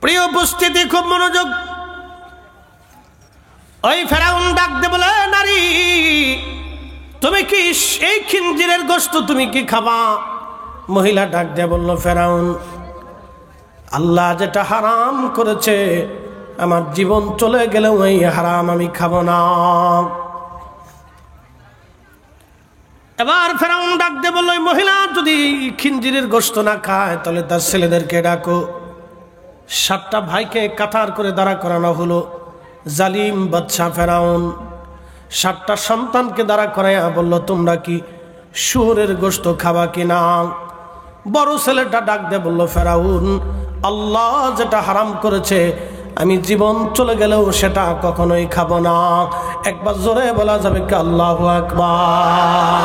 প্রিয় উপস্থিতি, খুব মনোযোগ। ওই ফেরাউন ডাক দে বলে, নারী তুমি কি এই খিনজিরের গোশত তুমি কি খাবা? মহিলা ডাক দিয়ে বলল, ফেরাউন, আল্লাহ যেটা হারাম করেছে আমার জীবন চলে গেলেও এই হারাম আমি খাবো না। এবার ফেরাউন ডাক দিয়ে বলল, মহিলা যদি খিনজিরের গোশত না খায় তাহলে তার ছেলেদেরকে ডাকো। 7টা ভাইকে কাতার করে দাঁড়া করানো হলো। জালিম বাদশা ফেরাউন 7টা সন্তানকে দাঁড়া করাইয়া বলল, তোমরা কি শুয়োরের গোশত খাবা কিনা? বড় ছেলেটা ডাক দিয়ে বলল, ফেরাউন, আল্লাহ যেটা হারাম করেছে আমি জীবন চলে গেলেও সেটা কখনোই খাবো না। একবার জোরে বলা যাবে কি আল্লাহু আকবার?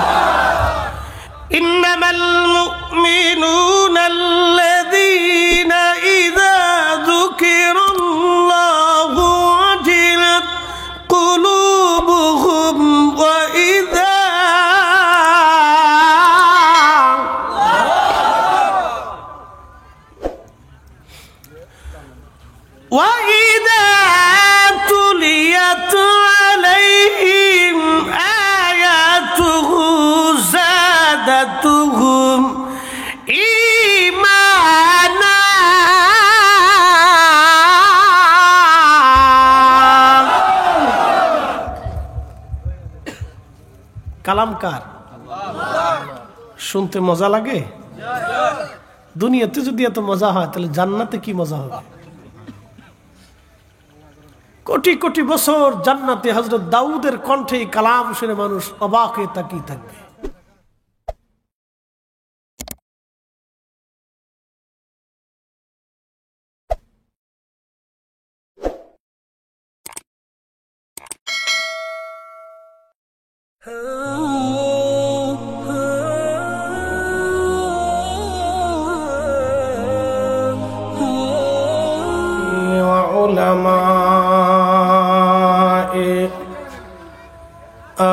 ইন্নামাল মুমিনুনা আল্লাযীনা ইযা যুকিরাল্লাহু ওয়াজিলাত কুলুবুহুম ওয়া ইযা তুলিয়াত আলাইহিম আয়াতুহু যাদাতুহুম ঈমানা। কালামকার শুনতে মজা লাগে? দুনিয়াতে যদি এত মজা হয় তাহলে জান্নাতে কি মজা হবে? কোটি কোটি বছর জান্নাতে হযরত দাউদের কণ্ঠে কালাম শুনে মানুষ অবাক হয়ে তাকিয়ে থাকবে।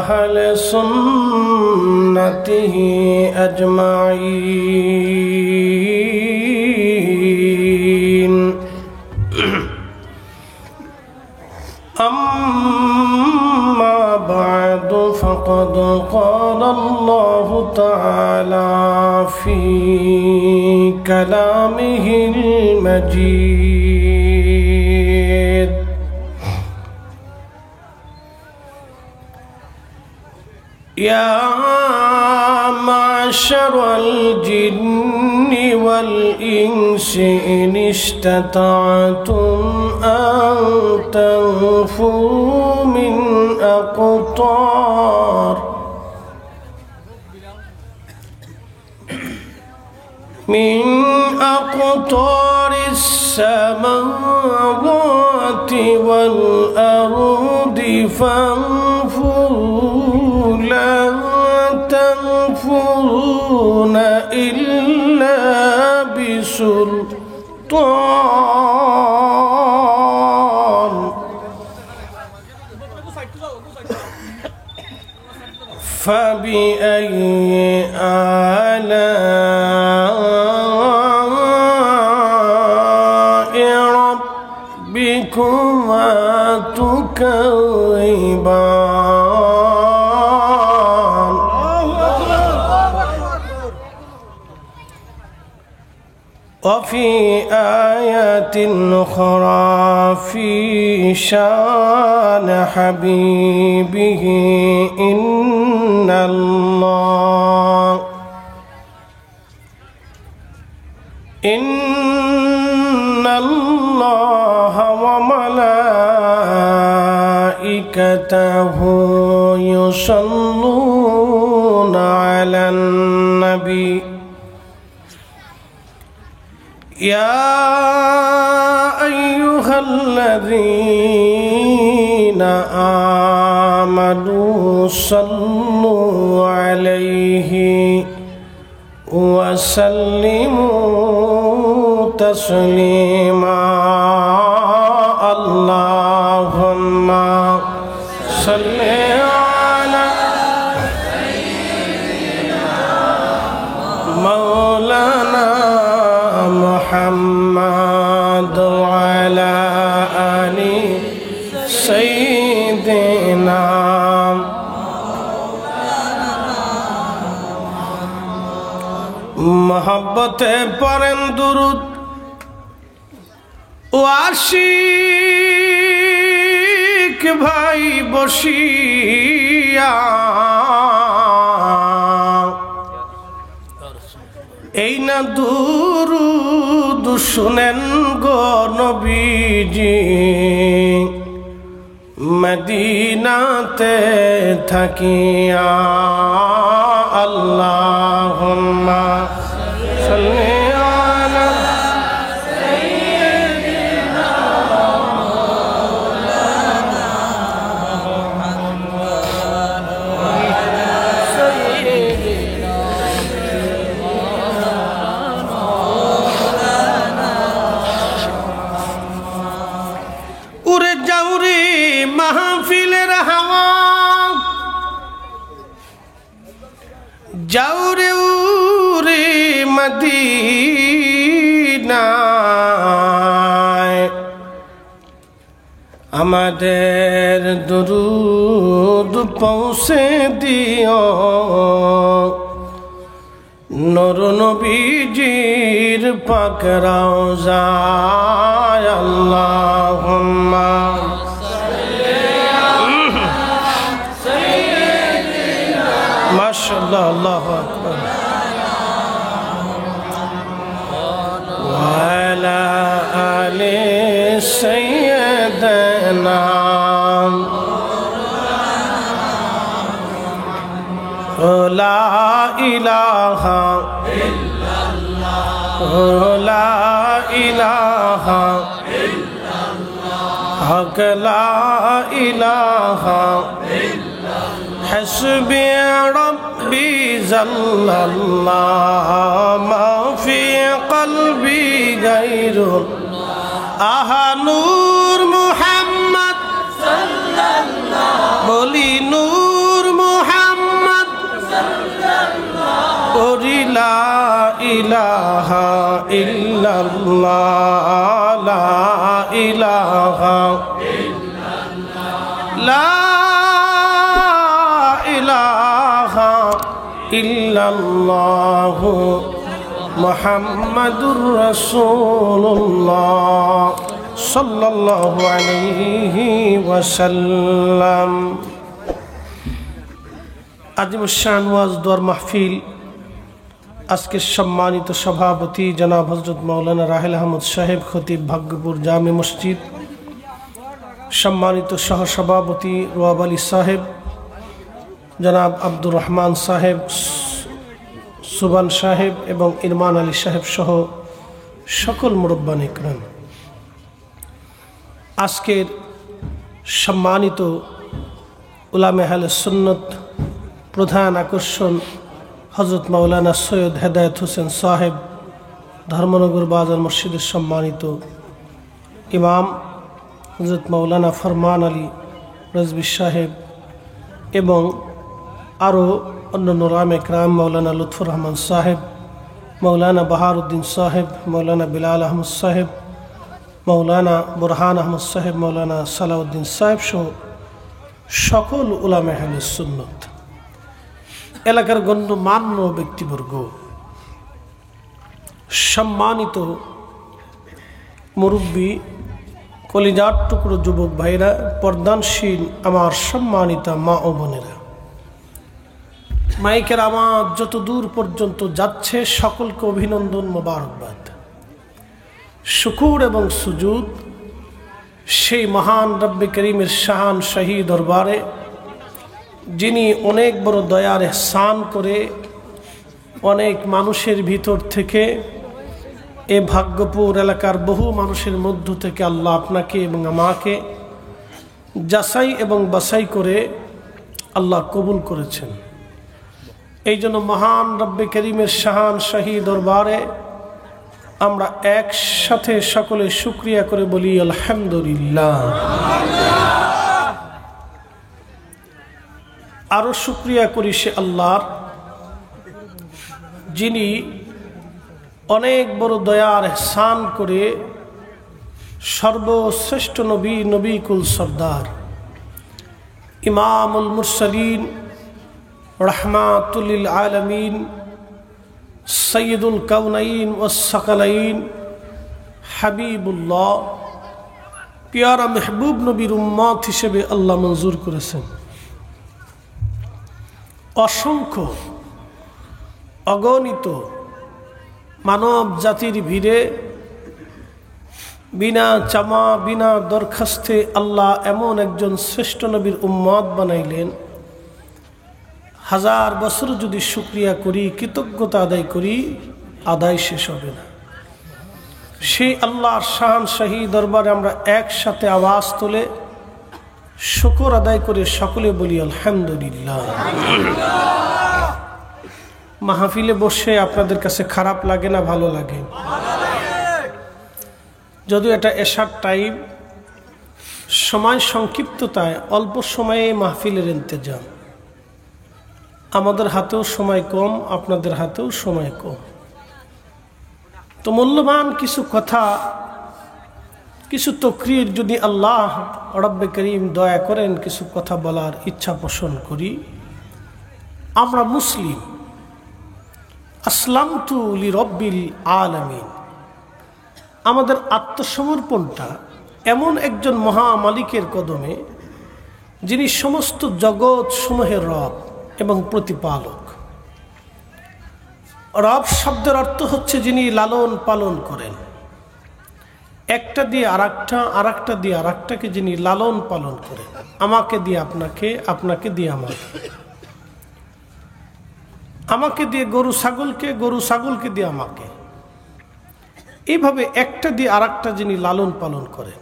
أهل سنته أجمعين أما بعد فقد قال الله تعالى في كلامه المجيد يا معشر الجن والإنس إن استطعتم أن تنفذوا من أقطار السماوات والأرض فانفذوا لا تنفذون إلا بسلطان فبأي آلاء ربكما تكذبان وفي آيات أخرى في شان حبيبه إن الله وملائكته يصلون على النبي يا أيها الذين آمنوا صلوا عليه وسلموا تسليما اللهم صل على مولانا محمد মহব্বতে পড়েন দুরুদ ও আশিক ভাই বসিয়া এই না দুরুদ শুনেন গো নবীজি মদিনাতে থাকিয়া আল্লাহুম্মা সাল্লি আলা সাইয়্যিদিনা মাওলানা মুহাম্মদ ওয়া আলা সাইয়্যিদিনা মাওলানা উরে যাওরে মাহফিলের হাওয়া যাওরে উরে মদিনায় আমাদের দুরুদ পৌঁছে দিও নূর নবীজির পাক রওজায় আল্লাহুম্মা মাশাআল্লাহ আল্লাহু আকবার ওয়া আলা আলি সাইয়্যিদিনা লা ইলাহা ইল্লাল্লাহ লা ইলাহা ইল্লাল্লাহ হক লা ইলাহা حسبي ربي جل الله ما في قلبي غير نور محمد صلى الله بولي نور محمد صلى الله بولي لا إله إلا الله لا إله إلا الله لا ইল্লাল্লাহ মুহাম্মাদুর রাসূলুল্লাহ সাল্লাল্লাহু আলাইহি ওয়াসাল্লাম। আজিমুশ শান ওয়াজ দোয়ার মাহফিল আজকের সম্মানিত সভাপতি জনাব হযরত মাওলানা রাহেল আহমদ সাহেব খতিব ভাগ্যপুর জামে মসজিদ, সম্মানিত সহসভাপতি রোয়াব আলী সাহেব, জনাব আব্দুর রহমান সাহেব, সুবান সাহেব এবং ইরমান আলী সাহেব সহ সকল মুরব্বান ইকরাম, আজকের সম্মানিত উলামে আহলে সুন্নত প্রধান আকর্ষণ হযরত মাওলানা সৈয়দ হেদায়েত হোসেন সাহেব ধর্মনগর বাজার মসজিদের সম্মানিত ইমাম হযরত মাওলানা ফরমান আলী রাজবি সাহেব এবং আরও অন্যান্য রামে ক্রাম মৌলানা লুৎফুর রহমান সাহেব, মৌলানা বাহারুদ্দিন সাহেব, মৌলানা বিলাল আহমদ সাহেব, মৌলানা বুরহান আহমদ সাহেব, মৌলানা সালাউদ্দিন সাহেব সহ সকল উলামে আহলে সুন্নত, এলাকার গণ্যমান্য ব্যক্তিবর্গ, সম্মানিত মুরব্বী, কলিজার টুকরো যুবক ভাইরা, পর্দানশীল আমার সম্মানিতা মা ও বোনেরা, মাইকের আওয়াজ যত দূর পর্যন্ত যাচ্ছে সকলকে অভিনন্দন, মোবারকবাদ, শুকুর এবং সুজুদ সেই মহান রব্বে করিমের শাহান শাহী দরবারে, যিনি অনেক বড় দয়ার ইহসান করে অনেক মানুষের ভিতর থেকে এ ভাগ্যপুর এলাকার বহু মানুষের মধ্য থেকে আল্লাহ আপনাকে এবং আমাকে যাচাই এবং বাছাই করে আল্লাহ কবুল করেছেন। এই জন্য মহান রব্বে করিমের শাহান শাহী দরবারে আমরা একসাথে সকলে শুকরিয়া করে বলি আলহামদুলিল্লাহ। আরো শুকরিয়া করি সে আল্লাহর, যিনি অনেক বড় দয়ার ইহসান করে সর্বশ্রেষ্ঠ নবী, নবী কুল সরদার, ইমামুল মুরসালিন, রাহমাতুল লিল আলামিন, সৈয়দুল কাউনাইন ওয়াস সাকালাইন হাবিবুল্লাহ, পিয়ারা মেহবুব নবীর উম্মত হিসেবে আল্লাহ মঞ্জুর করেছেন। অসংখ্য অগণিত মানব জাতির ভিড়ে বিনা চামা বিনা দরখাস্তে আল্লাহ এমন একজন শ্রেষ্ঠ নবীর উম্মত বানাইলেন। হাজার বছর যদি শুকরিয়া করি, কৃতজ্ঞতা আদায় করি, আদায় শেষ হবে না। সেই আল্লাহর শাহানশাহী দরবারে আমরা একসাথে আওয়াজ তুলে শুকর আদায় করে সকলে বলি আলহামদুলিল্লাহ। মাহফিলে বসে আপনাদের কাছে খারাপ লাগে না ভালো লাগে? যদিও এটা এশার টাইম, সময় সংক্ষিপ্ততায় অল্প সময়ে মাহফিলের ইন্তেজাম, আমাদের হাতেও সময় কম, আপনাদের হাতেও সময় কম। তো মূল্যবান কিছু কথা, কিছু তকরির যদি আল্লাহ রব্বে করিম দয়া করেন কিছু কথা বলার ইচ্ছা পোষণ করি। আমরা মুসলিম, আসলামতু লিরব্বিল আলামিন, আমাদের আত্মসমর্পণটা এমন একজন মহা মালিকের কদমে, যিনি সমস্ত জগৎ সমূহের রব এবং প্রতিপালক। রব শব্দের অর্থ হচ্ছে যিনি লালন পালন করেন। একটা দিয়ে আরেকটা, আরেকটা দিয়ে আরেকটাকে যিনি লালন পালন করেন। আমাকে দিয়ে আপনাকে, আপনাকে দিয়ে আমাকে, আমাকে দিয়ে গরু ছাগলকে, গরু ছাগলকে দিয়ে আমাকে, এইভাবে একটা দিয়ে আরেকটা যিনি লালন পালন করেন,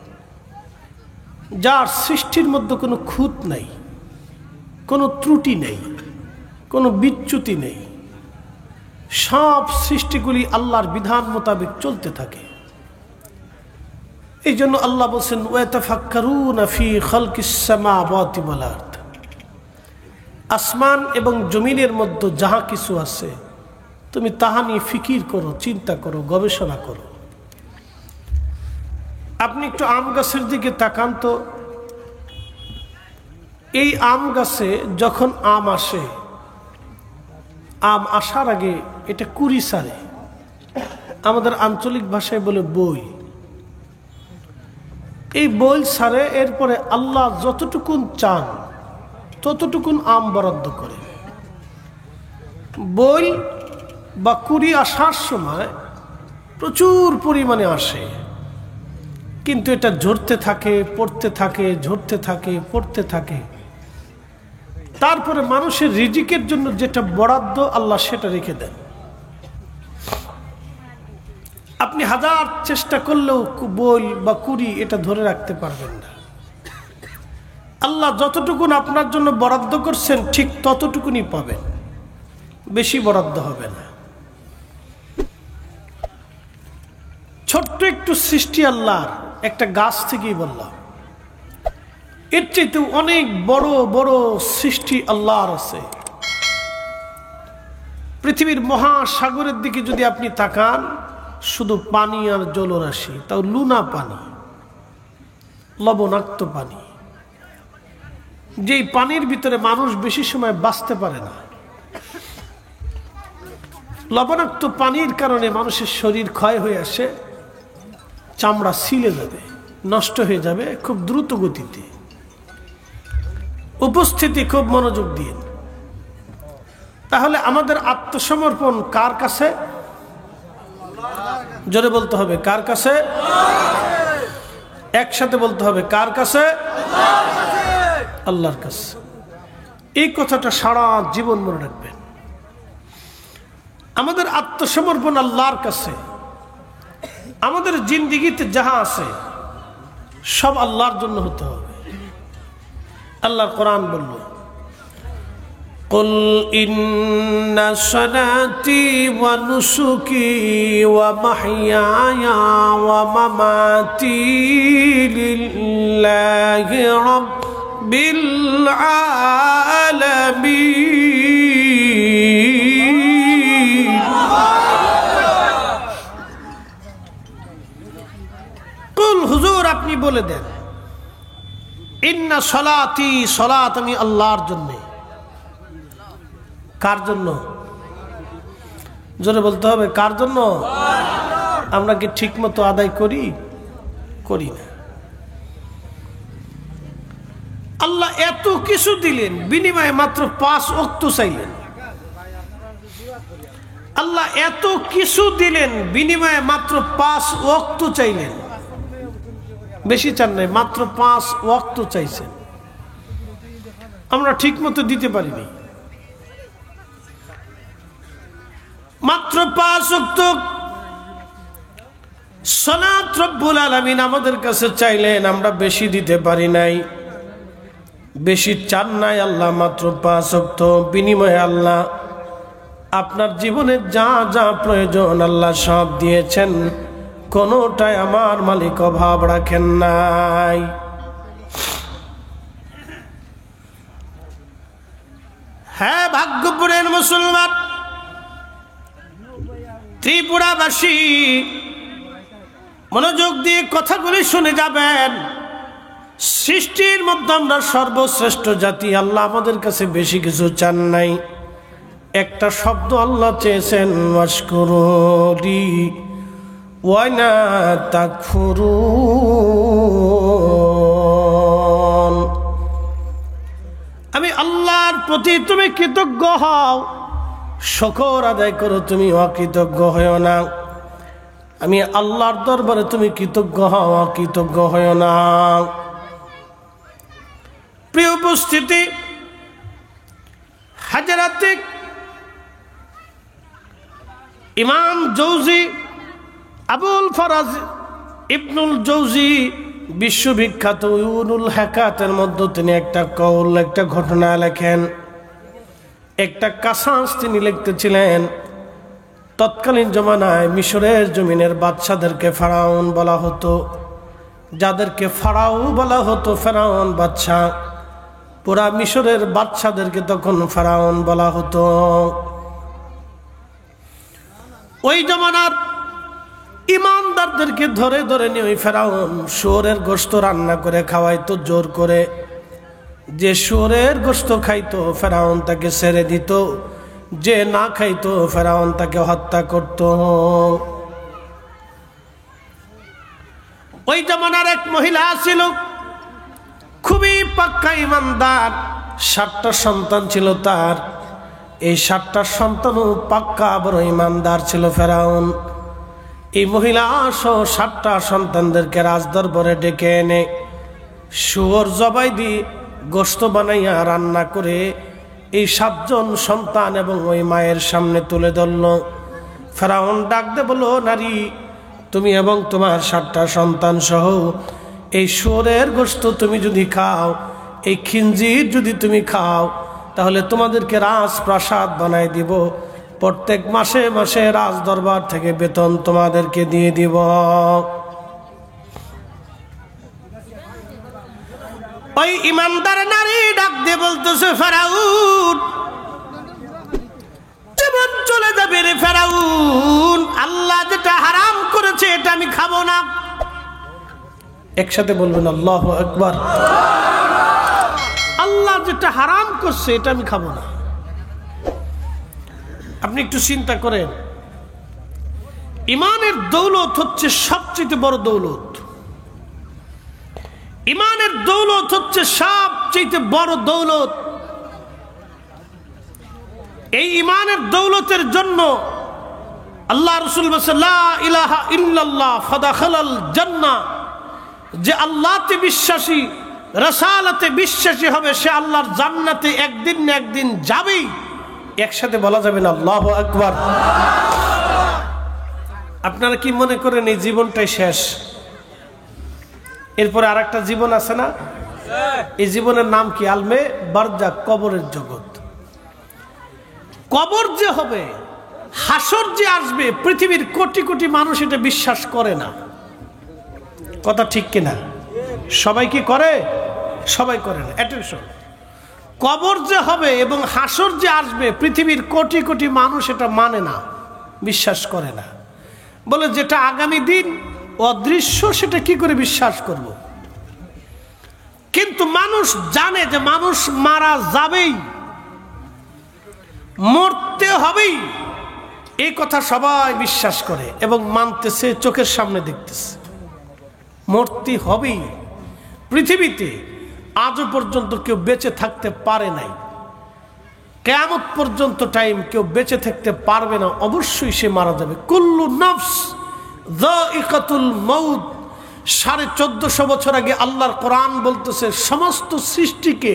যার সৃষ্টির মধ্যে কোনো খুঁত নাই, কোনো ত্রুটি নেই, কোনো বিচ্যুতি নেই। সব সৃষ্টিগুলি আল্লাহর বিধান মোতাবেক চলতে থাকে। এই জন্য আল্লাহ বলছেন ওয়াতাফাক্কারুনা ফি খালকিস সামাওয়াতি ওয়াল আরদ, আসমান এবং জমিনের মধ্যে যাহা কিছু আছে তুমি তাহা নিয়ে ফিকির করো, চিন্তা করো, গবেষণা করো। আপনি একটু আম গাছের দিকে তাকান তো, এই আম গাছে যখন আম আসে, আম আসার আগে এটা কুড়ি সারে, আমাদের আঞ্চলিক ভাষায় বলে বই। এই বই সারে, এরপরে আল্লাহ যতটুকুন চান ততটুকুন আম বরাদ্দ করে। বই বা কুড়ি আসার সময় প্রচুর পরিমাণে আসে, কিন্তু এটা ঝরতে থাকে, পড়তে থাকে, ঝরতে থাকে, পড়তে থাকে। তারপরে মানুষের রিজিকের জন্য যেটা বরাদ্দ আল্লাহ সেটা রেখে দেন। আপনি হাজার চেষ্টা করলেও বই বা কুড়ি এটা ধরে রাখতে পারবেন না। আল্লাহ যতটুকুন আপনার জন্য বরাদ্দ করছেন ঠিক ততটুকুনি পাবেন, বেশি বরাদ্দ হবে না। ছোট্ট একটু সৃষ্টি আল্লাহর, একটা গাছ থেকেই বললাম, এর চাইতে অনেক বড় বড় সৃষ্টি আল্লাহর আছে। পৃথিবীর মহাসাগরের দিকে যদি আপনি তাকান, শুধু পানি আর জলরাশি, তাও লুনা পানি, লবণাক্ত পানি, যেই পানির ভিতরে মানুষ বেশি সময় বাঁচতে পারে না। লবণাক্ত পানির কারণে মানুষের শরীর ক্ষয় হয়ে আসে, চামড়া ছিলে যাবে, নষ্ট হয়ে যাবে খুব দ্রুত গতিতে। উপস্থিতি খুব মনোযোগ দিয়ে। তাহলে আমাদের আত্মসমর্পণ কার কাছে? জোরে বলতে হবে কার কাছে? একসাথে বলতে হবে কার কাছে? আল্লাহর কাছে। এই কথাটা সারা জীবন মনে রাখবেন। আমাদের আত্মসমর্পণ আল্লাহর কাছে। আমাদের জিন্দেগিতে যাহা আছে সব আল্লাহর জন্য হতে হবে। আল্লাহর কোরআন বলল, قل إن صلاتي ونسكي ومحياي ومماتي لله رب العالمين। কুল হুজুর আপনি বলে দেন, ইন্না সলাতি, সলাত আমি আল্লাহর জন্য। কার জন্য? জোরে বলতে হবে, কার জন্য? আমরা কি ঠিক মতো আদায় করি? করি না। আল্লাহ এত কিছু দিলেন, বিনিময়ে মাত্র 5 ওয়াক্ত চাইলেন। আল্লাহ এত কিছু দিলেন, বিনিময়ে মাত্র 5 ওয়াক্ত চাইলেন। বেশি চান নাই, মাত্র 5 ওয়াক্ত চাইছেন। আমরা ঠিক মতো দিতে পারিনি। মাত্র 5 ওয়াক্ত সালাত রব্বুল আলামিন আমাদের কাছে চাইলেন, আমরা বেশি দিতে পারি নাই, বেশি চান নাই আল্লাহ, মাত্র 5 ওয়াক্ত। বিনিময়ে আল্লাহ আপনার জীবনে যা যা প্রয়োজন আল্লাহ সব দিয়েছেন, কোনোটাই আমার মালিক অভাব রাখেন নাই। হ্যাঁ, ভাগ্যপুরের মুসলমান, ত্রিপুরাবাসী, মনোযোগ দিয়ে কথাগুলি শুনে যাবেন। সৃষ্টির মধ্যে আমরা সর্বশ্রেষ্ঠ জাতি। আল্লাহ আমাদের কাছে বেশি কিছু চান নাই। একটা শব্দ আল্লাহ চেয়েছেন, ওয়াশকুরুলি ওয়া লা তাকফুরুন। আমি আল্লাহর প্রতি তুমি কৃতজ্ঞ হও, শুকর আদায় করো, তুমি অকৃতজ্ঞ হও না। আমি আল্লাহর দরবারে তুমি কৃতজ্ঞ হও, অকৃতজ্ঞ হও না। প্রিয় উপস্থিতি, হাজরাতে ইমাম জৌজি, আবুল ফরাজ ইবনুল জৌজি, বিশ্ববিখ্যাত উয়ুনুল হাকাতের মধ্যে তিনি একটা কওল, একটা ঘটনা লেখেন। একটা কাসাস তিনি লিখতেছিলেন। তৎকালীন জমানায় মিশরের জমিনের বাদশাদেরকে ফেরাউন বলা হতো। যাদেরকে ফারাও বলা হতো, ফেরাউন বাদশাহ, পুরা মিশরের বাদশাদেরকে তখন ফেরাউন বলা হতো। ওই জমানার ইমানদারদেরকে ধরে ধরে নিয়ে ওই ফেরাউন শুয়োরের গোশত রান্না করে খাওয়াইতো জোর করে। যে শুয়োরের গোশত খাইতো ফেরাউন তাকে ছেড়ে দিত, যে না খাইতো ফেরাউন তাকে হত্যা করত। ওই জমানার এক মহিলা ছিল, খুবই পাক্কা ইমানদার। 7টা সন্তান ছিল তার। এই 7টা সন্তানও পাক্কা বড় ইমানদার ছিল ফেরাউন। এই মহিলা সহ 7টা সন্তানদেরকে রাজদরবারে ডেকে এনে শুয়োর জবাই দিয়ে গোশত বানাইয়া রান্না করে এই 7 জন সন্তান এবং ওই মায়ের সামনে তুলে ধরল। ফেরাউন ডাক দে বলল, নারী, তুমি এবং তোমার 7টা সন্তান সহ এই শুয়োরের গোশত তুমি যদি খাও, এই খিনজির যদি তুমি খাও, তাহলে তোমাদেরকে রাজপ্রাসাদ বানাই দিব। প্রত্যেক মাসে মাসে রাজ দরবার থেকে বেতন তোমাদেরকে দিয়ে দিব। ওই ইমানদার নারী ডাক দিয়ে বলতেছে, ফেরাউন, জীবন চলে যাবে রে ফেরাউন, আল্লাহ যেটা হারাম করেছে এটা আমি খাবো না। একসাথে বলবেন আল্লাহু আকবার। আল্লাহ যেটা হারাম করছে এটা আমি খাবো না। আপনি একটু চিন্তা করেন, ইমানের দৌলত হচ্ছে সবচেয়ে বড় দৌলত। ইমানের দৌলত হচ্ছে সবচেয়ে বড় দৌলত। এই ইমানের দৌলতের জন্য আল্লাহ রাসূল বলেছেন, লা ইলাহা ইল্লাল্লাহ ফাদাখালাল জান্নাহ। যে আল্লাহতে বিশ্বাসী, রাসালাতে বিশ্বাসী হবে, সে আল্লাহর জান্নাতে একদিন না একদিন যাবেই। একসাথে বলা যাবে না আল্লাহু আকবার। আপনারা কি মনে করেন এই জীবনটাই শেষ? এরপরে আরেকটা জীবন আছে না? এই জীবনের নাম কি? আলমে বারজাক, কবরের জগৎ। কবর যে হবে, হাসর যে আসবে, পৃথিবীর কোটি কোটি মানুষ এটা বিশ্বাস করে না। কথা ঠিক কিনা? সবাই কি করে? সবাই করে না। অ্যাটেনশন, কবর যে হবে এবং হাসর যে আসবে, পৃথিবীর কোটি কোটি মানুষ এটা মানে না, বিশ্বাস করে না। বলে যেটা আগামী দিন অদৃশ্য, সেটা কি করে বিশ্বাস করব? কিন্তু মানুষ জানে যে মানুষ মারা যাবেই, মরতে হবেই। এই কথা সবাই বিশ্বাস করে এবং মানতেছে, চোখের সামনে দেখতেছে। মূর্তি হবেই। পৃথিবীতে আজও পর্যন্ত কেউ বেঁচে থাকতে পারে নাই, কিয়ামত পর্যন্ত টাইম কেউ বেঁচে থাকতে পারবে না, অবশ্যই সে মারা যাবে। কুল্লু নাফস যায়িকাতুল মাউত। 1450 বছর আগে আল্লাহর কোরআন বলতেছে সমস্ত সৃষ্টিকে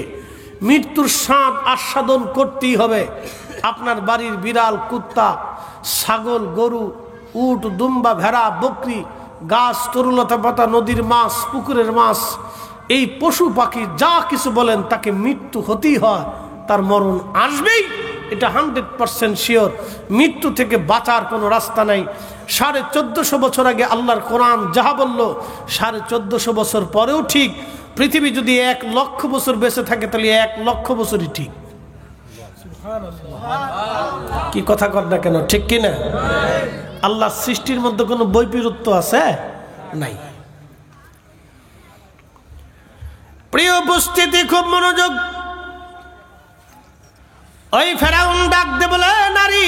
মৃত্যুর স্বাদ আস্বাদন করতেই হবে। আপনার বাড়ির বিড়াল, কুত্তা, ছাগল, গরু, উট, দুম্বা, ভেড়া, বকরি, গাছ, তরুলতা পাতা, নদীর মাছ, পুকুরের মাছ, এই পশু পাখি যা কিছু বলেন তাকে মৃত্যু হতেই হয়, তার মরণ আসবেই, এটা 100% শিওর। মৃত্যু থেকে বাঁচার কোনো রাস্তা নাই। 1450 বছর আগে আল্লাহর কোরআন যাহা বলল 1450 বছর পরেও ঠিক। পৃথিবী যদি 1 লক্ষ বছর বেঁচে থাকে তাহলে 1 লক্ষ বছরই ঠিক। কি কথা কর না কেন, ঠিক কিনা? আল্লাহ সৃষ্টির মধ্যে কোনো বৈপরীত্য আছে? নাই। প্রিয় উপস্থিতি, খুব মনোযোগ। ওই ফেরাউন ডাক দে বলে, নারী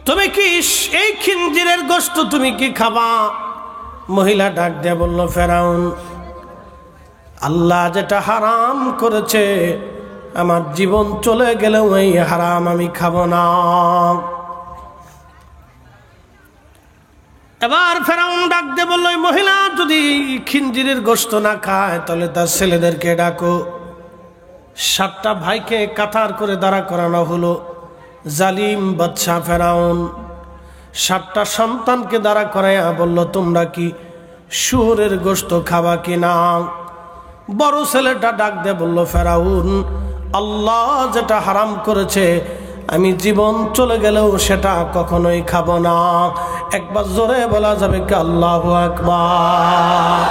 তুমি কি এই খিনজিরের গোশত তুমি কি খাবা? মহিলা ডাক দিয়ে বলল, ফেরাউন, আল্লাহ যেটা হারাম করেছে আমার জীবন চলে গেলেও এই হারাম আমি খাবো না। এবার ফেরাউন ডাক দিয়ে বলল, মহিলা যদি খিনজিরের গোশত না খায় তাহলে তার ছেলেদেরকে ডাকো। 7টা ভাইকে কাতার করে দাঁড়া করানো হলো। জালিম বাদশা ফেরাউন 7টা সন্তানকে দাঁড়া করাইয়া বলল, তোমরা কি শুয়োরের গোশত খাবা কিনা? বড় ছেলেটা ডাক দিয়ে বলল, ফেরাউন, আল্লাহ যেটা হারাম করেছে আমি জীবন চলে গেলেও সেটা কখনোই খাবো না। একবার জোরে বলা যাবে কি আল্লাহু আকবার?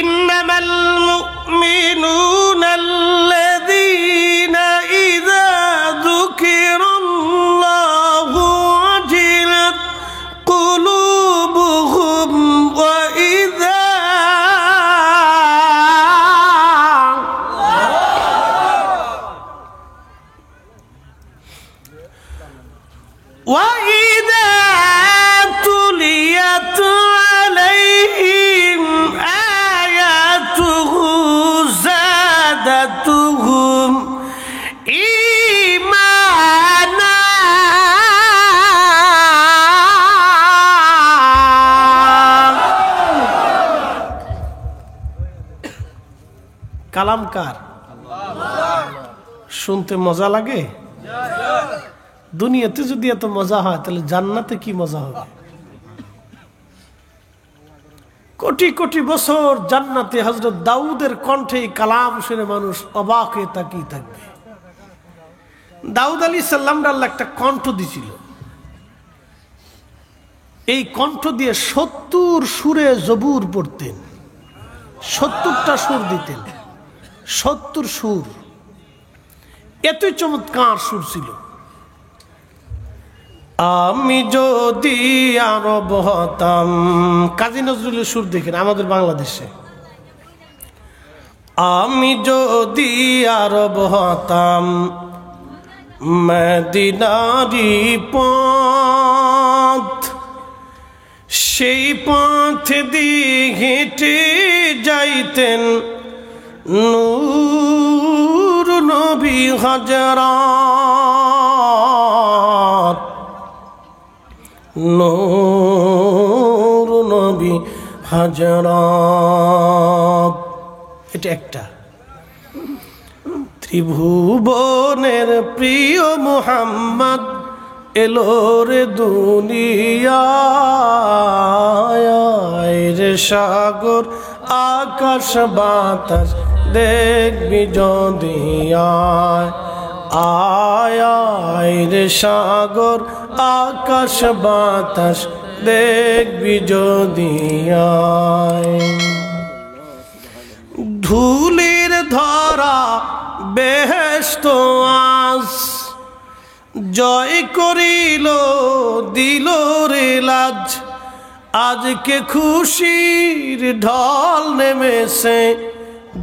ইন্নামাল মুমিনুনা আল্লাযীনা ইযা যুকিরাল্লাহু ওয়াজিলাত কুলুবুহুম ওয়া ইযা তুলিয়াত আলাইহিম আয়াতুহু যাদাতুহুম ঈমানা। কালামকার শুনতে মজা লাগে? দুনিয়াতে যদি এত মজা হয় তাহলে জান্নাতে কি মজা হবে? কোটি কোটি বছর জান্নাতে হযরত দাউদের কণ্ঠে কালাম শুনে মানুষ অবাক হয়ে তাকিয়ে থাকবে। দাউদ আলাইহিস সালাম আল্লাহ একটা কণ্ঠ দিছিল, এই কণ্ঠ দিয়ে 70 সুরে জবুর পড়তেন, 70টা সুর দিতেন, 70 সুর। এতই চমৎকার সুর ছিল। আমি যদি আরব হতাম, কাজী নজরুলের সুর দেখেন আমাদের বাংলাদেশে। আমি যদি আরব হতাম মদিনারি পথ, সেই পথ দিয়ে হেঁটে যাইতেন নূর নবী হযরত, নূর নবী হযরত। এটা একটা। ত্রিভুবনের প্রিয় মুহাম্মদ এলো রে দুনিয়ায়, রে সাগর আকাশ বাতাস দেখবি যদি আয়, আয় রে সাগর আকাশ বাতাস দেখবি যদি আয়। ধুলির ধরা বেহেশত আজ জয় করিল দিল রে লাজ, আজকে খুশির ঢল নেমেছে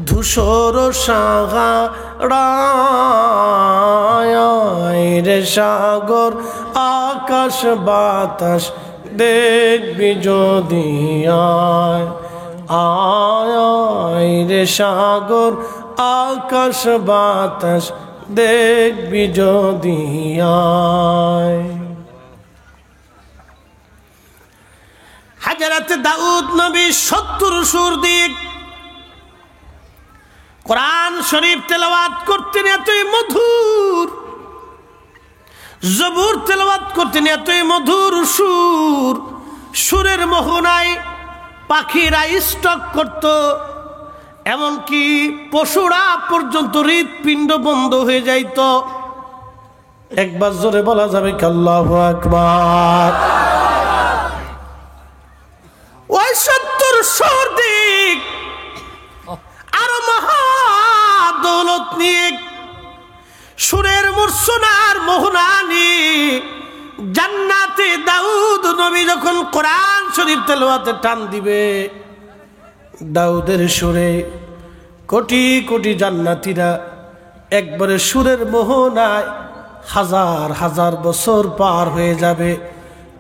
ধূসর সাগরায় রে সাগর আকাশ বাতাস দেখবি যদি আয় আয় রে সাগর আকাশ বাতাস দেখবি যদি আয়। হযরত দাউদ নবী 70 সুর দিয়ে কোরআন শরীফ তেলাওয়াত করতেন, এতই মধুর। জবুর তেলাওয়াত করতেন, এতই মধুর সুর। সুরের মোহনায় পাখিরা স্টক করত, এমনকি পশুরা পর্যন্ত হৃৎপিণ্ড বন্ধ হয়ে যাইত। একবার জোরে বলা যাবে কি আল্লাহু আকবার? ওই 70 সুর দিক আর মহা দৌলত নিয়ে, সুরের মূর্ছনার মোহনা নিয়ে জান্নাতে দাউদ নবী যখন কোরআন শরীফ তেলাওয়াতে টান দিবে, দাউদের সুরে কোটি কোটি জান্নাতীরা একবারে সুরের মোহনায় হাজার হাজার বছর পার হয়ে যাবে।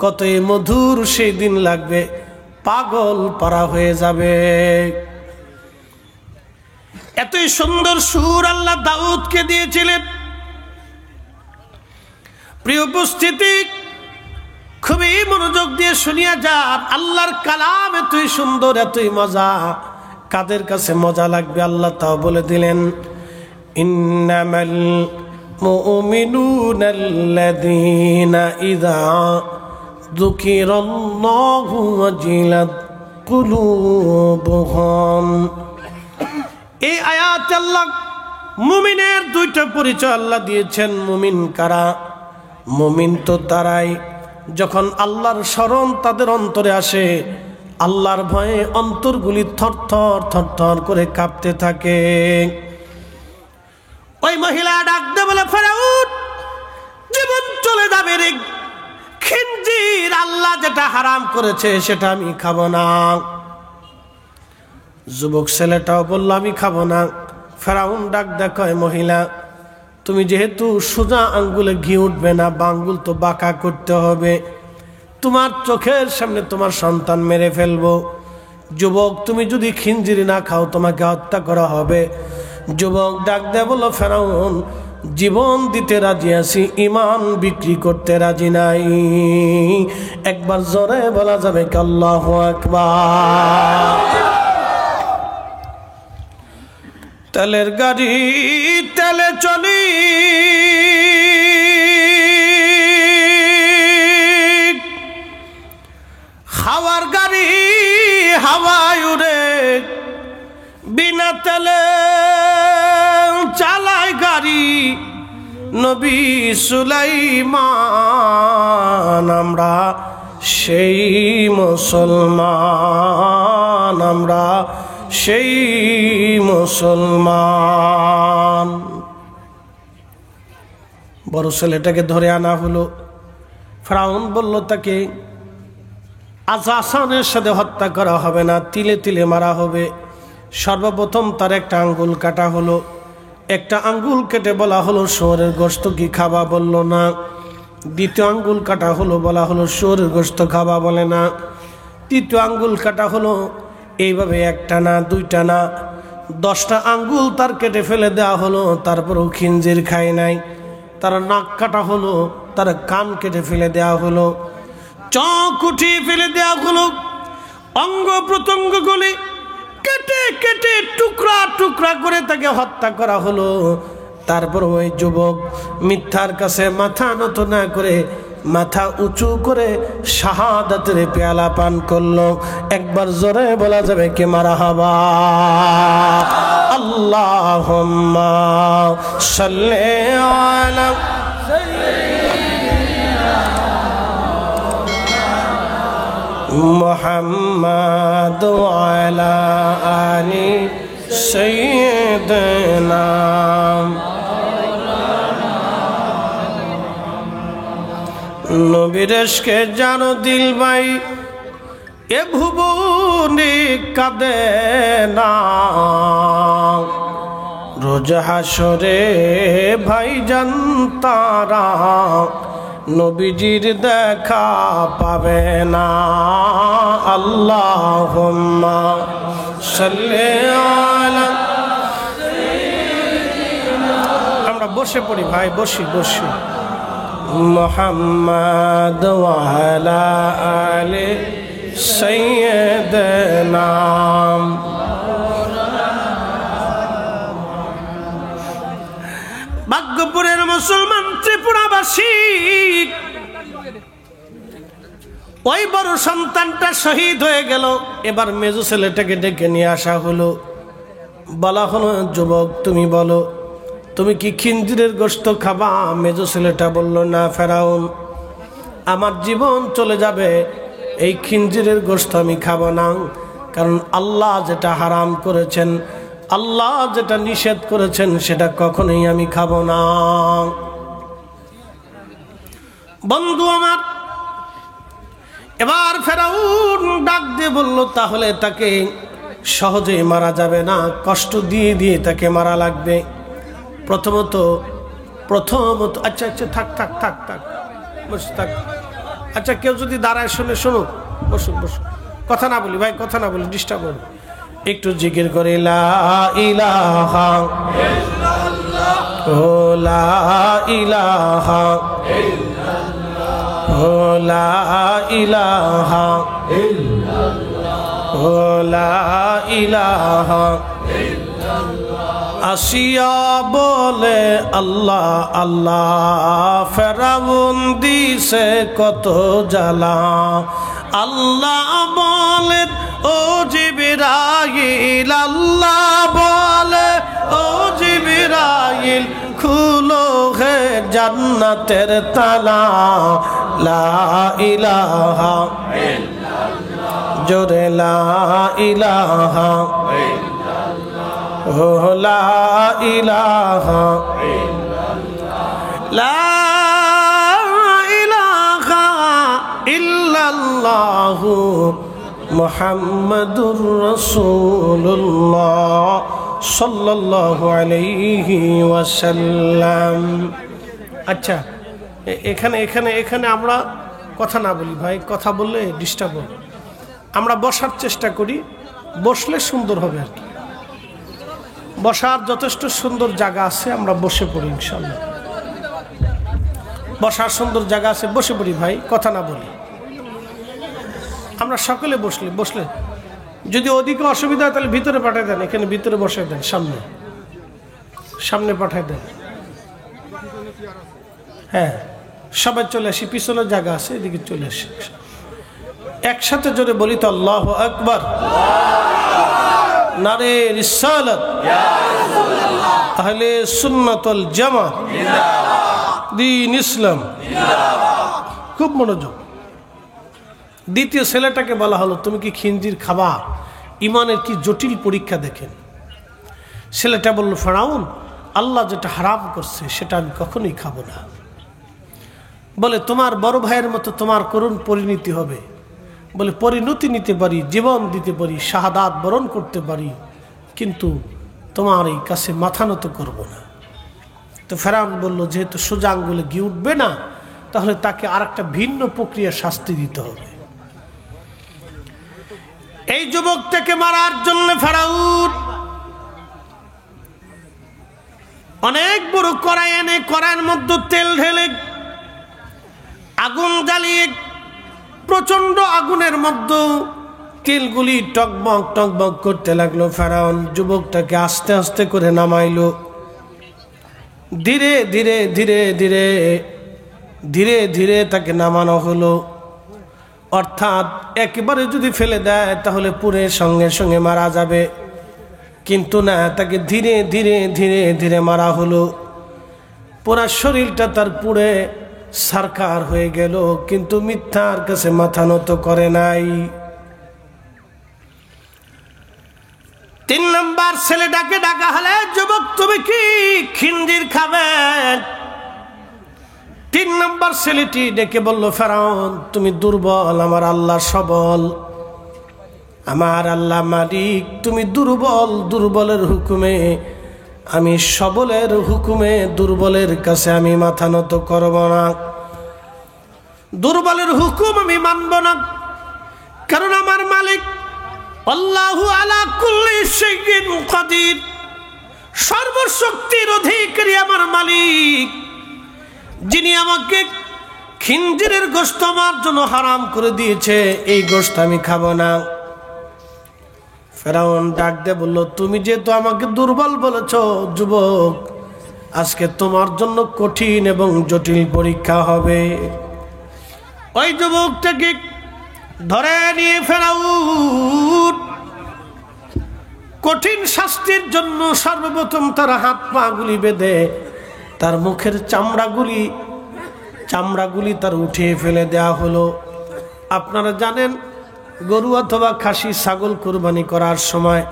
কতই মধুর সেই দিন লাগবে, পাগল পারা হয়ে যাবে। এতই সুন্দর সুর আল্লাহ দাউদকে দিয়েছিলেন। প্রিয় উপস্থিতি, খুবই মনোযোগ দিয়ে শুনিয়া যান। আল্লাহর কালাম এতই সুন্দর, এতই মজা। কাদের কাছে মজা লাগবে আল্লাহ তাও বলে দিলেন, ইন্নামাল মুমিনুনাল্লাযীনা ইযা যুকিরাল্লাহু ওয়াজিলাত কুলুবুহুম। এই আয়াতে আল্লাহ মুমিনের দুইটা পরিচয় আল্লাহ দিয়েছেন। মুমিন কারা? মুমিন তো তারাই যখন আল্লাহর স্মরণ তাদের অন্তরে আসে, আল্লাহর ভয়ে অন্তরগুলি থরথর থরথর করে কাঁপতে থাকে। ওই মহিলা ডাক দিয়ে বলে, ফেরাউন, জীবন চলে যাবে রে, খিনজির আল্লাহ যেটা হারাম করেছে সেটা আমি খাবো না। যুবক ছেলেটাও বলল, আমি খাবো না। ফেরাউন ডাক দেখায়, মহিলা, তুমি যেহেতু সোজা আঙ্গুলে ঘি উঠবে না, বাঙ্গুল তো বাঁকা করতে হবে। তোমার চোখের সামনে তোমার সন্তান মেরে ফেলবো। যুবক, তুমি যদি খিনজিরি না খাও তোমাকে হত্যা করা হবে। যুবক ডাক দেয়, বলো, ফেরাউন, জীবন দিতে রাজি আছি, ইমান বিক্রি করতে রাজি নাই। একবার জোরে বলা যাবে কি আল্লাহু আকবার? তেলের গাড়ি তেলে চলি, হাওয়ার গাড়ি হাওয়ায় উড়ে, বিনা তেলে চালায় গাড়ি নবী সুলাইমান। আমরা সেই মুসলমান, আমরা সেই মুসলমান। বড় ছেলেটাকে ধরে আনা হলো। ফেরাউন বলল, তাকে আসানের সাথে হত্যা করা হবে না, তিলে তিলে মারা হবে। সর্বপ্রথম তার একটা আঙ্গুল কাটা হলো। একটা আঙ্গুল কেটে বলা হলো, শুয়োরের গোশত কি খাবা? বলল না। দ্বিতীয় আঙ্গুল কাটা হলো, বলা হলো শুয়োরের গোশত খাবা? বলে না। তৃতীয় আঙ্গুল কাটা হলো। এইভাবে একটা না, দুইটা না, 10টা আঙ্গুল তার কেটে ফেলে দেওয়া হলো। তারপরেও খিনজির খায় নাই। তার নাক কাটা হলো, তার কান কেটে ফেলে দেওয়া হলো, চোখ উঠিয়ে ফেলে দেওয়া হলো, অঙ্গ প্রত্যঙ্গগুলি কেটে কেটে টুকরা টুকরা করে তাকে হত্যা করা হলো। তারপর ওই যুবক মিথ্যার কাছে মাথা নত না করে মাথা উঁচু করে শাহাদাতের পেয়ালা পান করলো। একবার জোরে বলা যাবে কি মারহাবা? আল্লাহুম্মা সাল্লি আলা মুহাম্মাদ ওয়া আলা আলি সাইয়্যিদিনা। নবীর ইশকে জানো দিল ভাই, এ ভুবন শুনে কাঁদে না, রোজ হাসরে ভাইজান তারা নবীজির দেখা পাবে না। আল্লাহুম্মা সাল্লি আলা, আমরা বসে পড়ি ভাই, বসি মুহাম্মদ ওয়া আলা আলি সাইয়্যিদিনা। ভাগ্যপুরের মুসলমান ত্রিপুরাবাসী, ওই বড় সন্তানটা শহীদ হয়ে গেল। এবার মেজো ছেলেটাকে ডেকে নিয়ে আসা হলো। বলা হলো, যুবক তুমি বলো, তুমি কি খিনজিরের গোশত খাবা? মেজো ছেলেটা বলল, না ফেরাউন, আমার জীবন চলে যাবে, এই খিনজিরের গোশত আমি খাবো না। কারণ আল্লাহ যেটা হারাম করেছেন, আল্লাহ যেটা নিষেধ করেছেন, সেটা কখনোই আমি খাবো না। বন্ধু আমার, এবার ফেরাউন ডাক দিয়ে বলল, তাহলে তাকে সহজেই মারা যাবে না, কষ্ট দিয়ে দিয়ে তাকে মারা লাগবে। প্রথমত আচ্ছা থাক বসে থাক। আচ্ছা, কেউ যদি দাঁড়ায় শুনুক, বসুন, কথা না বলি ভাই, কথা না বলি, ডিস্টার্ব হবে। একটু জিকির করে লা ইলাহা ইল্লাল্লাহ, ও লা ইলাহা ইল্লাল্লাহ, ও লা ইলাহা ইল্লাল্লাহ, ও লা ইলাহা ইল্লাল্লাহ। আসিয়া বলে আল্লাহ আল্লাহ, ফেরাউন দিছে কত জ্বালা। আল্লাহ বলেন ও জিবরাইল, আল্লাহ বলে ও জিবরাইল, খুলো হে জান্নাতের তালা। লা ইলাহা ইল্লাল্লাহ, জোরে লা ইলাহা ইল্লাল্লাহ, ও লা ইলাহা ইল্লাল্লাহ, লা ইলাহা ইল্লাল্লাহু মুহাম্মাদুর রাসূলুল্লাহ সাল্লাল্লাহু আলাইহি ওয়াসাল্লাম। আচ্ছা, এখানে আমরা কথা না বলি ভাই, কথা বললে ডিস্টার্ব হবে। আমরা বসার চেষ্টা করি, বসলে সুন্দর হবে আর কি। বসার যথেষ্ট সুন্দর জায়গা আছে, আমরা বসে পড়ি ইনশাআল্লাহ। বসার সুন্দর জায়গা আছে, বসে পড়ি ভাই, কথা না বলি। আমরা সকলে বসলে যদি ওদিকে অসুবিধা হয় তাহলে ভিতরে পাঠিয়ে দেন, এখানে ভিতরে বসে দেন, সামনে পাঠিয়ে দেন। হ্যাঁ, সবাই চলে আসি, পিছনে জায়গা আছে, এদিকে চলে আসি। একসাথে জোরে বলি তো আল্লাহু আকবার, নারে রিসালাত, আহলে সুন্নাত ওয়াল জামাত, দ্বীন ইসলাম। খুব মনোযোগ। দ্বিতীয় ছেলেটাকে বলা হলো, তুমি কি খিনজির খাবা? ইমানের কি জটিল পরীক্ষা দেখেন। ছেলেটা বলল, ফেরাউন, আল্লাহ যেটা হারাম করছে সেটা আমি কখনোই খাবো না। বলে, তোমার বড় ভাইয়ের মতো তোমার করুণ পরিণতি হবে। বলে, পরিণতি নিতে পারি, জীবন দিতে পারি, শাহাদাত বরণ করতে পারি, কিন্তু তোমার এই কাছে মাথা নত করবো না। তো ফেরাউন বলল, যেহেতু সোজা আঙ্গুলে ঘি উঠবে না, তাহলে তাকে আর একটা ভিন্ন প্রক্রিয়া শাস্তি দিতে হবে। এই যুবকটাকে মারার জন্য ফেরাউন অনেক বড় কড়াই এনে, কড়াইয়ের মধ্যে তেল ঢেলে আগুন জ্বালিয়ে, প্রচন্ড আগুনের মধ্যে তেলগুলি টকবক টকবক করতে লাগলো। ফেরাউন যুবকটাকে আস্তে আস্তে করে নামাইলো। ধীরে ধীরে ধীরে ধীরে ধীরে ধীরে তাকে নামানো হলো। অর্থাৎ একেবারে যদি ফেলে দেয় তাহলে পুরে সঙ্গে সঙ্গে মারা যাবে, কিন্তু না, তাকে ধীরে ধীরে ধীরে ধীরে মারা হলো। পুরা শরীরটা তার পুড়ে সারকার হয়ে গেল, কিন্তু মিথ্যার কাছে মাথা নত করে নাই। 3 নম্বর ছেলেটাকে ডাকা হলে, যুবক তুমি কি খিনজির খাবে? 3 নম্বর ছেলেটি ডেকে বলল, ফেরাউন তুমি দুর্বল, আমার আল্লাহ সবল, আমার আল্লাহ মালিক, তুমি দুর্বল, দুর্বলের হুকুমে, আমি সবলের হুকুমে দুর্বলের কাছে আমি মাথা নত করব না, দুর্বলের হুকুম আমি মানব না। কারণ আমার মালিক আল্লাহু আলা কুল্লি শাইইন কাদির, সর্বশক্তির অধিকারী আমার মালিক, যিনি আমাকে খিনজিরের গোশত আমার জন্য হারাম করে দিয়েছে, এই গোশত আমি খাবো না। ফেরাউন ডাক দিয়ে বলল, তুমি যেহেতু আমাকে দুর্বল বলেছ যুবক, আজকে তোমার জন্য কঠিন এবং জটিল পরীক্ষা হবে। ওই যুবকটাকে ধরে নিয়ে ফেরাউন কঠিন শাস্তির জন্য সর্বপ্রথম তার হাত পা গুলি বেঁধে তার মুখের চামড়াগুলি তার উঠিয়ে ফেলে দেওয়া হলো। আপনারা জানেন, গরু অথবা খাসি ছাগল কুরবানি করার সময়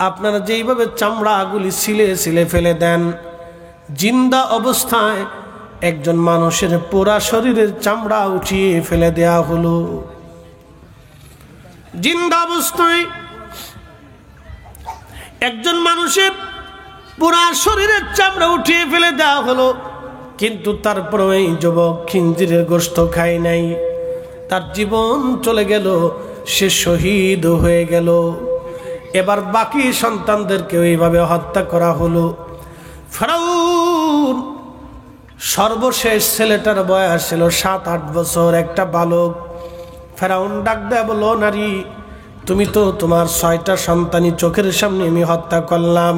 আপনারা যেইভাবে চামড়াগুলি ছিলে ফেলে দেন, জিন্দা অবস্থায় একজন মানুষের পুরা শরীরের চামড়া উঠিয়ে ফেলে দেওয়া হলো। জিন্দা অবস্থায় একজন মানুষের পুরা শরীরের চামড়া উঠিয়ে ফেলে দেওয়া হলো, কিন্তু তারপরে এই যুবক খিনজিরের গোশত খায় নাই, তার জীবন চলে গেল, সে শহীদ হয়ে গেল। এবার বাকি সন্তানদেরকে এইভাবে হত্যা করা হলো। ফেরাউন সর্বশেষ ছেলেটার বয়স ছিল 7-8 বছর, একটা বালক। ফেরাউন ডাক দেয়া বলল, নারী, তুমি তো তোমার 6টা সন্তানই চোখের সামনে আমি হত্যা করলাম,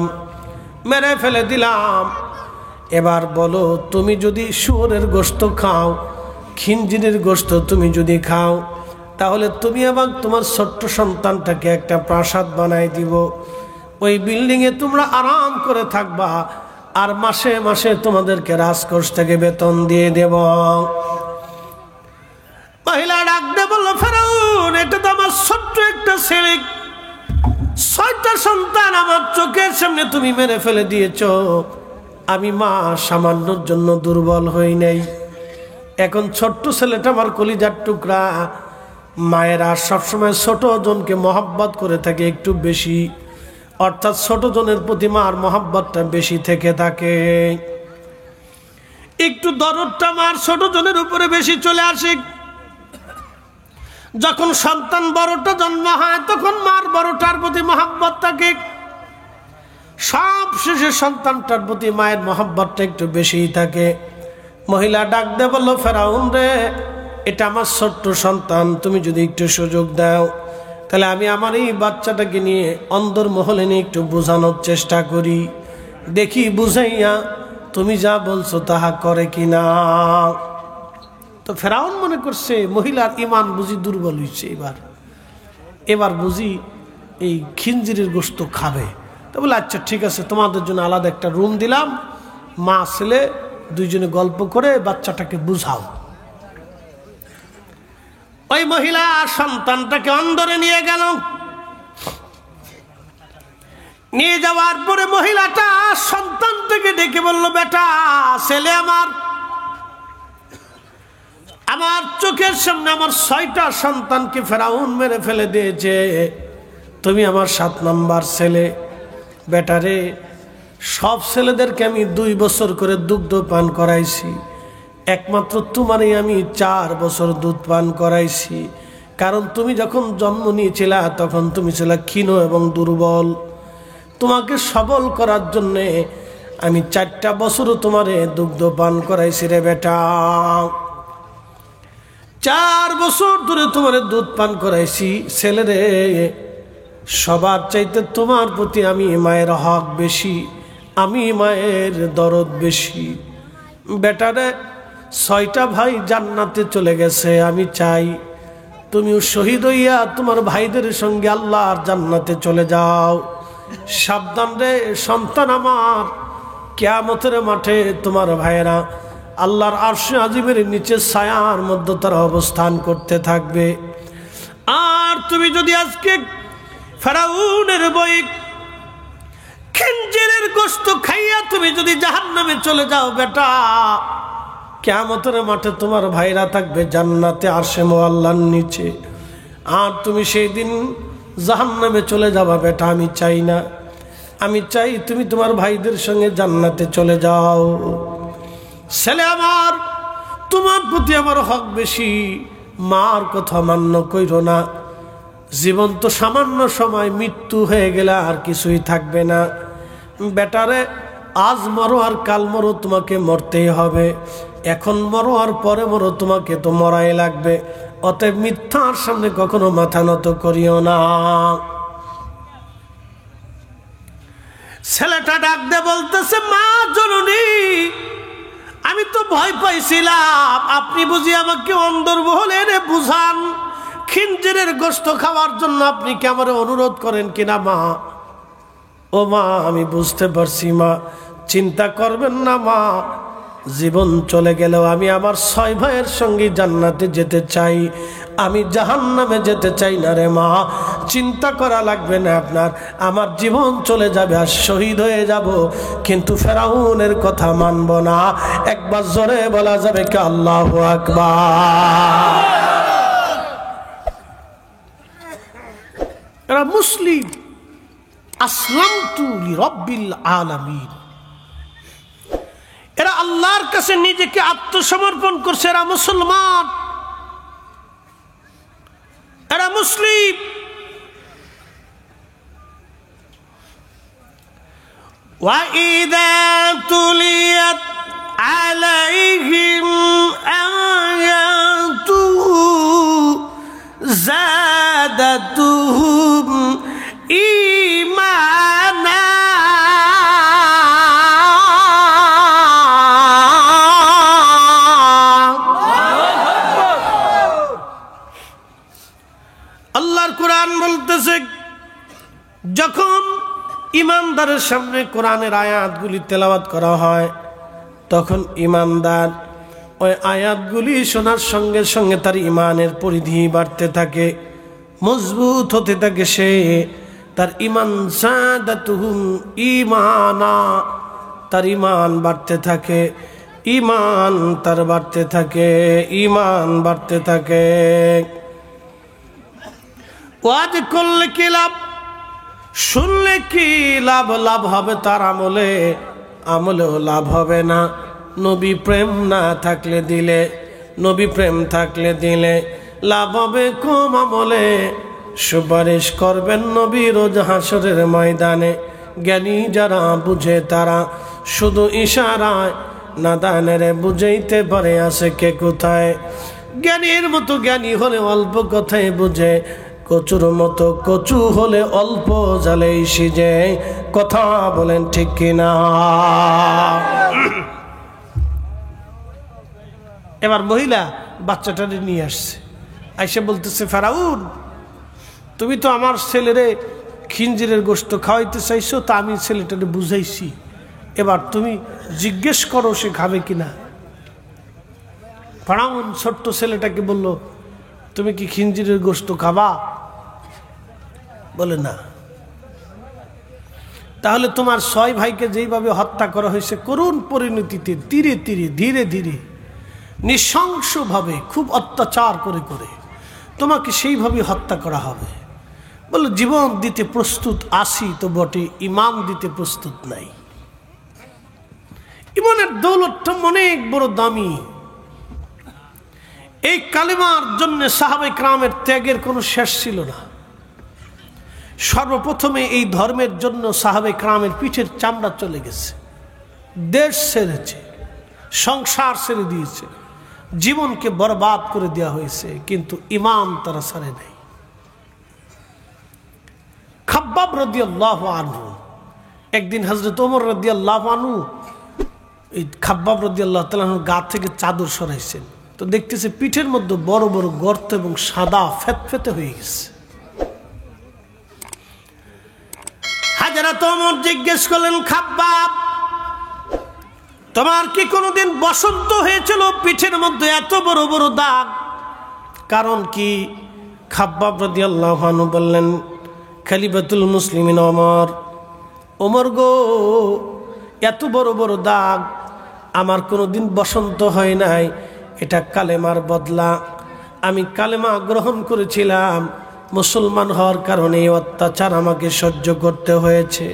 মেরে ফেলে দিলাম। এবার বলো, তুমি যদি শুয়োরের গোশত খাও, খিনজিরের গোশত তুমি যদি খাও, তাহলে তুমি এবং তোমার ছোট্ট সন্তানটাকে একটা প্রাসাদ বানাই দিব, ওই বিল্ডিংয়ে তোমরা আরাম করে থাকবা, আর মাসে মাসে তোমাদেরকে রাজকোষ থেকে বেতন দিয়ে দেব। মহিলা ডাক দিয়ে বলল, ফেরাউন, এটা তো আমার ছোট্ট একটা ছেলে, 6টা সন্তান আমার চোখের সামনে তুমি মেরে ফেলে দিয়েছ, আমি মা সামান্যর জন্য দুর্বল হই নাই। এখন ছোট্ট ছেলেটা আমার কলিজার টুকরা। মায়েরা সবসময় ছোট জনকে মহব্বত করে থাকে একটু বেশি, অর্থাৎ ছোট জনের প্রতি মার মহব্বতটা বেশি থেকে থাকে, একটু দরদটা মার ছোট জনের উপরে বেশি চলে আসে। যখন সন্তান বড়টা জন্ম হয় তখন মার বড়টার প্রতি মহব্বত থাকে, সব শেষে সন্তানটার প্রতি মায়ের মহব্বতটা একটু বেশিই থাকে। মহিলা ডাক দে বলল, ফেরাউন রে, এটা আমার ছোট্ট সন্তান, তুমি যদি একটু সুযোগ দাও, তাহলে আমি আমার এই বাচ্চাটাকে নিয়ে অন্দর মহলে নিয়ে একটু বোঝানোর চেষ্টা করি, দেখি বুঝাইয়া তুমি যা বলছো তাহা করে কিনা। তো ফেরাউন মনে করছে মহিলার ইমান বুঝি দুর্বল হয়েছে, এবার বুঝি এই খিনজিরের গোশত খাবে। তো বলে, আচ্ছা ঠিক আছে, তোমাদের জন্য আলাদা একটা রুম দিলাম, মা ছেলে দুইজনে গল্প করে বাচ্চাটাকে বুঝাও। ওই মহিলা সন্তানটাকে অন্দরে নিয়ে গেল। নিয়ে যাওয়ার পরে মহিলাটা সন্তানটাকে ডেকে বলল, বেটা ছেলে আমার চোখের সামনে আমার 6টা সন্তানকে ফেরাউন মেরে ফেলে দিয়েছে, তুমি আমার 7 নম্বর ছেলে। বেটারে, সব ছেলেদেরকে আমি 2 বছর করে দুগ্ধ পান করাইছি, একমাত্র তোমারই আমি 4 বছর দুধ পান করাইছি, কারণ তুমি যখন জন্ম নিয়েছিলা তখন তুমি ছিলা ক্ষীণ এবং দুর্বল, তোমাকে সবল করার জন্যে আমি 4টা বছরও তোমারে দুগ্ধ পান করাইছি রে বেটা, 4 বছর ধরে তোমারে দুধ পান করাইছি। ছেলে রে, সবার চাইতে তোমার প্রতি আমি মায়ের হক বেশি, আমি মায়ের দরদ বেশি। বেটারে, 6টা ভাই জান্নাতে চলে গেছে, আমি চাই তুমিও শহীদ হইয়া তোমার ভাইদের সঙ্গে আল্লাহর জান্নাতে চলে যাও। সাবধান রে সন্তান আমার, কিয়ামতের মাঠে তোমার ভাইয়েরা আল্লাহর আরশে আজিমের নিচে ছায়ার মধ্যে তারা অবস্থান করতে থাকবে। আর তুমি যদি আজকে ফেরাউনের বই খিনজিরের গোশত খাইয়া তুমি যদি জাহান্নামে চলে যাও বেটা, কিয়ামতের মাঠে তোমার ভাইরা থাকবে জান্নাতে আরশে মুআল্লার নিচে। আর তুমি সেই দিন জাহান্নামে চলে যাবা বেটা, আমি চাই না। আমি চাই তুমি তোমার ভাইদের সঙ্গে জান্নাতে চলে যাও। ছেলে আমার, তোমার প্রতি আমার হক বেশি, মার কথা মান্য কইরো না। জীবন তো সামান্য সময়, মৃত্যু হয়ে গেলে আর কিছুই থাকবে না। বেটারে, আজ মরো আর কাল মরো, তোমাকে মরতেই হবে। এখন মরো আর পরে মরো, তোমাকে তো মরাই লাগবে। অতএব মিথ্যার সামনে কখনো মাথা নত করিও না। ছেলেটা ডাক দিয়ে বলতেছে, মা জননী, আমি তো ভয় পাইছিলাম, আপনি বুঝি আমাকে অন্দরমহলে এনে বুঝান, খিনজিরের গোশত খাওয়ার জন্য আপনি কি আমার অনুরোধ করেন কিনা মা? ও মা, আমি বুঝতে পারছি মা, চিন্তা করবেন না মা। জীবন চলে গেলেও আমি আমার 6 ভাইয়ের সঙ্গে জান্নাতে যেতে চাই, আমি জাহান্নামে যেতে চাই না রে মা। চিন্তা করা লাগবে না আপনার, আমার জীবন চলে যাবে আর শহীদ হয়ে যাব, কিন্তু ফেরাউনের কথা মানব না। একবার জোরে বলা যাবে কি আল্লাহু আকবার? এরা মুসলিম, আসলামতু লিরাব্বিল আলামিন, এরা আল্লাহর কাছে নিজেকে আত্মসমর্পণ করছে, এরা মুসলমান, এরা মুসলিম। وَإِذَا تُلِيَتْ عَلَيْهِمْ آيَاتُهُ زَادَتْهُمْ إِيمَانًا আল্লাহর কোরআন বলতেছে, যখন ইমানদারের সামনে কোরআনের আয়াতগুলি তেলাওয়াত করা হয়, তখন ইমানদার ওই আয়াতগুলি শোনার সঙ্গে সঙ্গে তার ইমানের পরিধি বাড়তে থাকে, মজবুত হতে থাকে। সে তার ইমান জাদাতুহুম ঈমানা, তার ইমান বাড়তে থাকে, ইমান তার বাড়তে থাকে, ইমান বাড়তে থাকে। ওয়াজ করলে কি লাভ, শুনলে কি লাভ? লাভ হবে তার আমলে, আমলেও লাভ হবে না। নবী প্রেম না থাকলে দিলে, নবী প্রেম থাকলে দিলে লাভ হবে কম আমলে। সুপারিশ করবেন নবী রোজ হাসরের ময়দানে। জ্ঞানী যারা বুঝে তারা শুধু ইশারায়, নাদানের বুঝাইতে পারে আছে কে কোথায়। জ্ঞানীর মতো জ্ঞানী হলে অল্প কথায় বুঝে, কচুর মতো কচু হলে অল্প জালেই সিজে। কথা বলেন ঠিক কিনা? এবার মহিলা বাচ্চাটারে নিয়ে আসছে, আইসে বলতেছে, ফেরাউন, তুমি তো আমার ছেলেরে খিনজিরের গোশত খাওয়াইতে চাইছো, তা আমি ছেলেটারে বুঝাইছি, এবার তুমি জিজ্ঞেস করো সে খাবে কিনা। ফেরাউন ছোট্ট ছেলেটাকে বলল, তুমি কি খিনজিরের গোশত খাবা? বলে না। তাহলে তোমার 6 ভাইকে যেইভাবে হত্যা করা হয়েছে করুণ পরিণতিতে, ধীরে ধীরে ধীরে ধীরে নৃশংসভাবে খুব অত্যাচার করে করে তোমাকে সেইভাবে হত্যা করা হবে। বলে জীবন দিতে প্রস্তুত আছি তো বটে, ইমান দিতে প্রস্তুত নাই। ইমানের দৌলতটা অনেক বড় দামি। এই কালেমার জন্য সাহাবায়ে কেরামের ত্যাগের কোনো শেষ ছিল না। সর্বপ্রথমে এই ধর্মের জন্য সাহাবায়ে কেরামের পিঠের চামড়া চলে গেছে, দেশ ছেড়েছে, সংসার ছেড়ে দিয়েছে, জীবনকে বরবাদ করে দেওয়া হয়েছে, কিন্তু ইমান তারা ছাড়ে নাই। খাব্বাব রাদিয়াল্লাহু আনহু, একদিন হযরত ওমর রাদিয়াল্লাহু আনহু এই খাব্বাব রাদিয়াল্লাহু তাআলা আনহুর গা থেকে চাদর সরাইছেন, তো দেখতেছে পিঠের মধ্যে বড় বড় গর্ত এবং সাদা ফেতফেতে হয়ে গেছে। হযরত ওমর জিজ্ঞেস করলেন, খাব্বাব, তোমার কি কোনোদিন বসন্ত হয়েছিল পিঠের মধ্যে এত বড় বড় দাগ? কারণ কি? খাব্বাব রাদিয়াল্লাহু আনহু বললেন, খলিফাতুল মুসলিমিন ওমর, ওমর গো, এত বড় বড় দাগ আমার কোনোদিন বসন্ত হয় নাই। এটা কালেমার বদলা। আমি কালেমা গ্রহণ করেছিলাম, মুসলমান হওয়ার কারণে এই অত্যাচার আমাকে সহ্য করতে হয়েছে।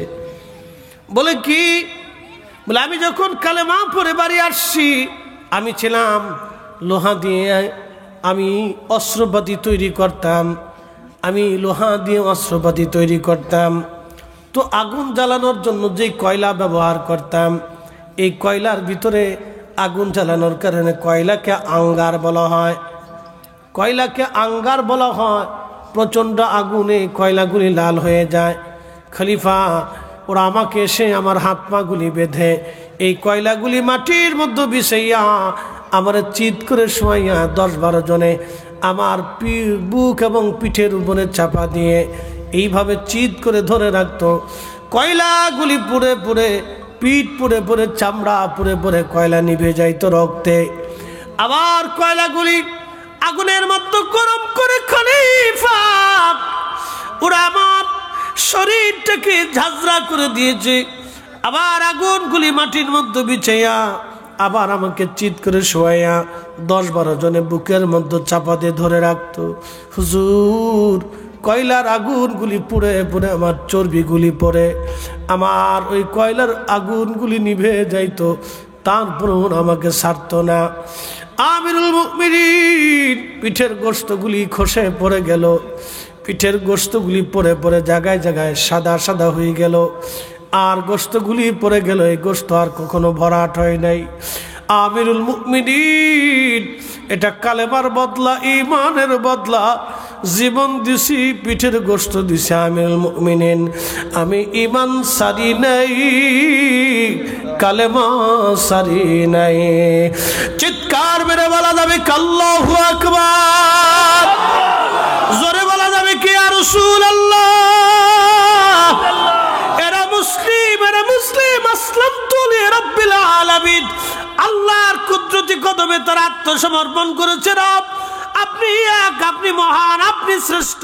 বলে কি? বলে আমি যখন কালেমা পড়ে বাড়ি আসছি, আমি ছিলাম লোহা দিয়ে আমি অস্ত্রপাতি তৈরি করতাম, আমি লোহা দিয়ে অস্ত্রপাতি তৈরি করতাম। তো আগুন জ্বালানোর জন্য যে কয়লা ব্যবহার করতাম, এই কয়লার ভিতরে আগুন জ্বালানোর কারণে কয়লাকে আঙ্গার বলা হয়। কয়লাকে আঙ্গার বলা হয়। প্রচণ্ড আগুনে কয়লাগুলি লাল হয়ে যায়। খলিফা ওরা আমাকে এসে আমার হাত পাগুলি বেঁধে এই কয়লাগুলি মাটির মধ্যে বিছাইয়া আমার চিৎ করে শোয়াইয়া 10-12 জনে আমার বুক এবং পিঠের উপরে চাপা দিয়ে এইভাবে চিৎ করে ধরে রাখতো। কয়লাগুলি পুড়ে পুড়ে, পিঠ পুড়ে পুড়ে, চামড়া পুড়ে পুড়ে কয়লা নিভে যাইতো রক্তে। আবার কয়লাগুলি আগুনের মধ্যে গরম করে খলিফা ওরা আমার শরীরটাকে ঝাঁঝরা করে দিয়েছে। আবার আগুনগুলি মাটির মধ্যে বিছাইয়া আবার আমাকে চিৎ করে শোয়াইয়া 10-12 জনে বুকের মধ্যে চাপা দিয়ে ধরে রাখতো। হুজুর, কয়লার আগুনগুলি পুড়ে পুড়ে আমার চর্বিগুলি পড়ে, আমার ওই কয়লার আগুনগুলি নিভে যাইতো, তারপরও আমাকে ছাড়তো না। আমিরুল মুমিনিন পিঠের গোশতগুলি খসে পড়ে গেল, পিঠের গোশতগুলি পড়ে পড়ে জায়গায় জায়গায় সাদা সাদা হয়ে গেল। আর গোশতগুলি পড়ে গেল, এই গোশত আর কখনো ভরাট হয় নাই। আমিরুল মুমিনিন, এটা কালেমার বদলা, ইমানের বদলা। জীবন দিছি, পিঠের গোশত দিছি। আমিরুল মুমিনিন, আমি ইমান সারি নাই, কালেমা সারি নাই। চিৎকার মেরে বলা যাবে আল্লাহু আকবার, জোরে বলা যাবে কি ইয়া রাসূলুল্লাহ। এরা মুসলিম, এরা মুসলিম। আসলামতু লিরাব্বিল আলামিন। আল্লাহর কুদরতি কদমে তারা আত্মসমর্পণ করেছে। রব, আপনি এক, আপনি মহান, আপনি শ্রেষ্ঠ।